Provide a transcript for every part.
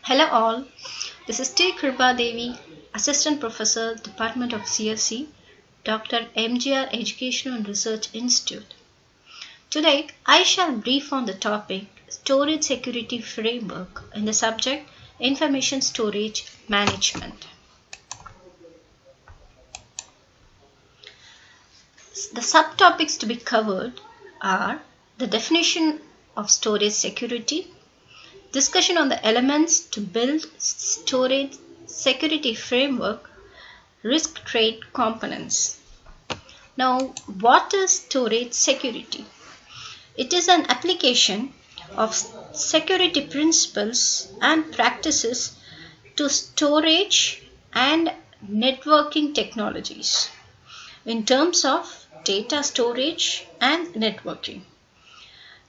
Hello all, this is T.KIRUBA Devi, Assistant Professor, Department of CSE, Dr. MGR Educational and Research Institute. Today, I shall brief on the topic Storage Security Framework in the subject Information Storage Management. The subtopics to be covered are the definition of storage security, discussion on the elements to build storage security framework, risk trade components. Now, what is storage security? It is an application of security principles and practices to storage and networking technologies in terms of data storage and networking.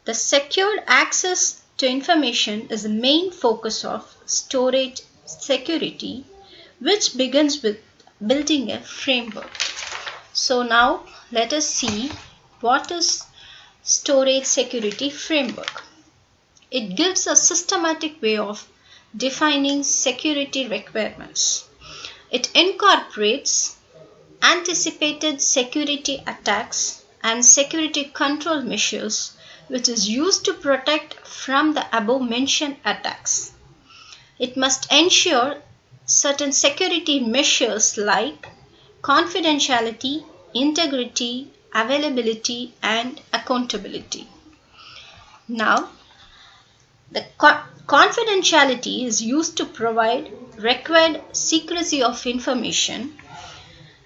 The secured access to information is the main focus of storage security, which begins with building a framework. So now let us see what is storage security framework. It gives a systematic way of defining security requirements. It incorporates anticipated security attacks and security control measures which is used to protect from the above mentioned attacks. It must ensure certain security measures like confidentiality, integrity, availability, and accountability. Now, the confidentiality is used to provide required secrecy of information,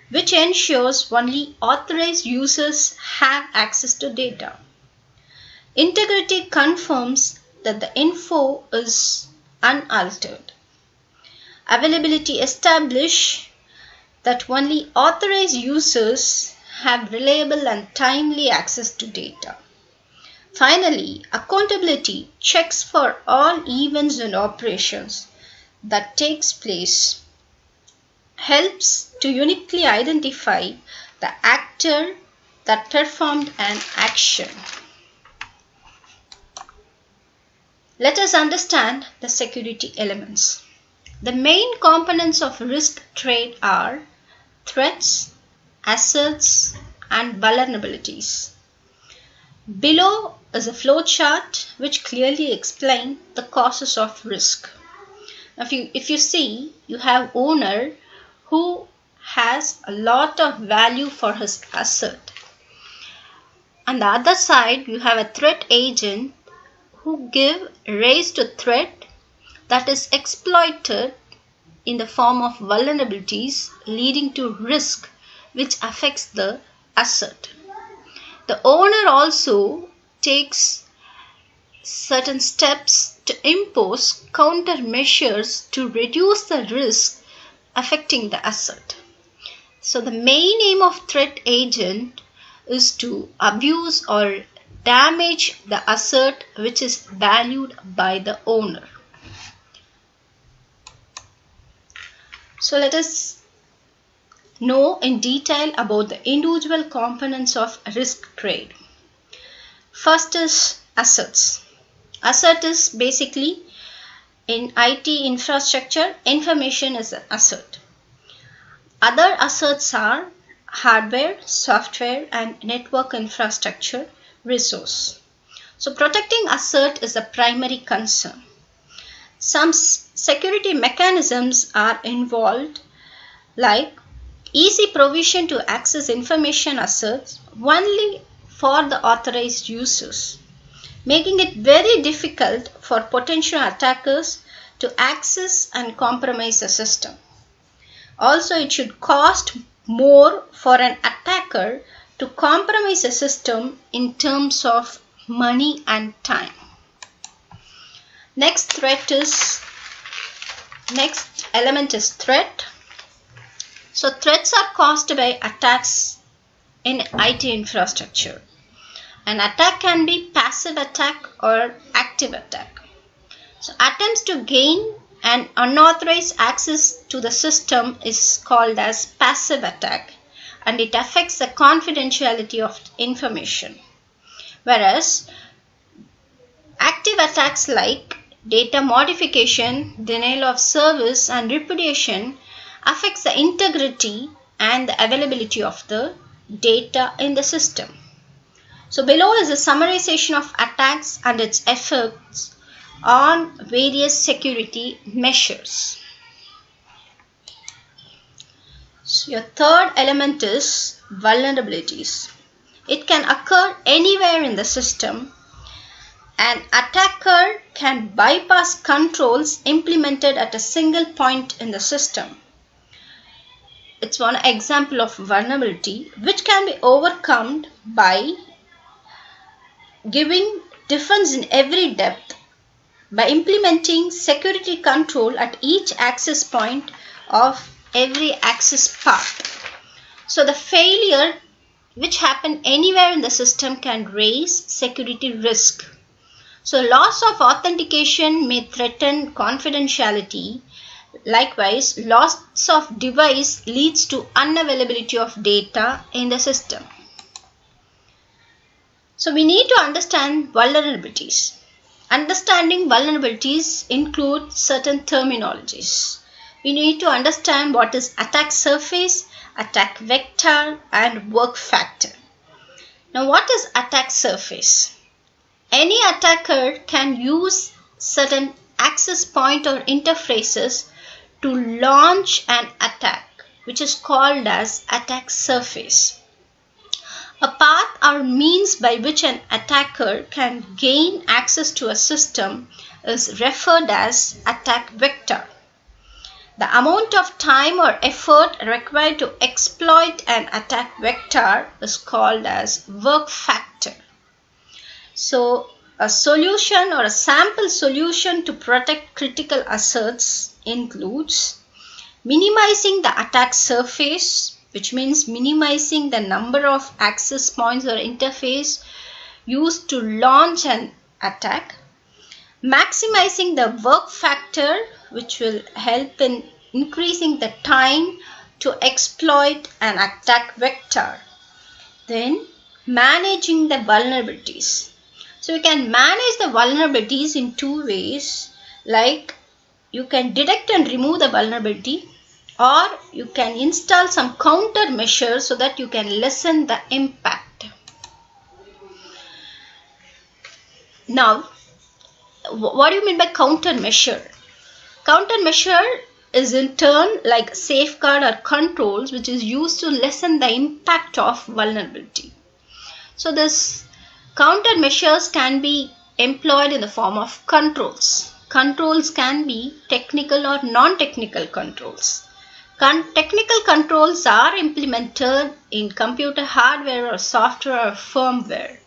which ensures only authorized users have access to data. Integrity confirms that the info is unaltered. Availability establishes that only authorized users have reliable and timely access to data. Finally, accountability checks for all events and operations that takes place, helps to uniquely identify the actor that performed an action. Let us understand the security elements. The main components of risk trade are threats, assets, and vulnerabilities. Below is a flowchart which clearly explains the causes of risk. If you see, you have owner who has a lot of value for his asset. On the other side, you have a threat agent who give rise to threat that is exploited in the form of vulnerabilities leading to risk which affects the asset. The owner also takes certain steps to impose countermeasures to reduce the risk affecting the asset. So the main aim of threat agent is to abuse or damage the asset which is valued by the owner. So let us know in detail about the individual components of risk trade. First is assets. Asset is basically in IT infrastructure, information is an asset. Other assets are hardware, software, and network infrastructure resource. So protecting asset is a primary concern. Some security mechanisms are involved like easy provision to access information assets only for the authorized users, making it very difficult for potential attackers to access and compromise a system. Also, it should cost more for an attacker to compromise a system in terms of money and time. Next element is threat. So threats are caused by attacks in IT infrastructure. An attack can be passive attack or active attack. So attempts to gain an unauthorized access to the system is called as passive attack, and it affects the confidentiality of information. Whereas active attacks like data modification, denial of service, and repudiation affects the integrity and the availability of the data in the system. So below is a summarization of attacks and its effects on various security measures. So your third element is vulnerabilities. It can occur anywhere in the system. An attacker can bypass controls implemented at a single point in the system. It's one example of vulnerability which can be overcome by giving defense in every depth by implementing security control at each access point of every access path. So the failure which happen anywhere in the system can raise security risk. So loss of authentication may threaten confidentiality. Likewise, loss of device leads to unavailability of data in the system. So we need to understand vulnerabilities. Understanding vulnerabilities include certain terminologies. We need to understand what is attack surface, attack vector, and work factor. Now what is attack surface? Any attacker can use certain access point or interfaces to launch an attack, which is called as attack surface. A path or means by which an attacker can gain access to a system is referred as attack vector. The amount of time or effort required to exploit an attack vector is called as work factor. So a solution or a sample solution to protect critical assets includes minimizing the attack surface, which means minimizing the number of access points or interface used to launch an attack, maximizing the work factor, which will help in increasing the time to exploit an attack vector, then managing the vulnerabilities. So you can manage the vulnerabilities in two ways, like you can detect and remove the vulnerability, or you can install some countermeasures so that you can lessen the impact. Now, what do you mean by countermeasure? Countermeasure is in turn like safeguard or controls which is used to lessen the impact of vulnerability. So this countermeasures can be employed in the form of controls. Controls can be technical or non-technical controls. Technical controls are implemented in computer hardware or software or firmware,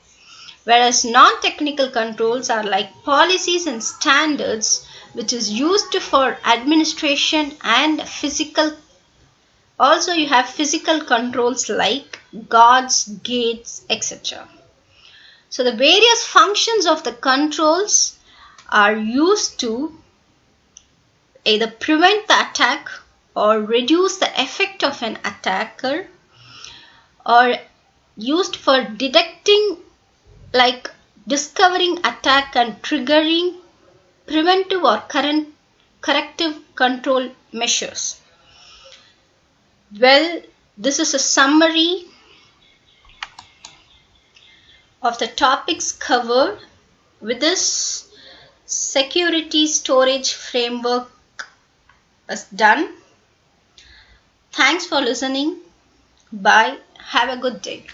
whereas non-technical controls are like policies and standards which is used for administration and physical. Also you have physical controls like guards, gates, etc. So the various functions of the controls are used to either prevent the attack or reduce the effect of an attacker, or used for detecting, like discovering attack and triggering preventive or corrective control measures. Well, this is a summary of the topics covered. With this, security storage framework is done. Thanks for listening. Bye. Have a good day.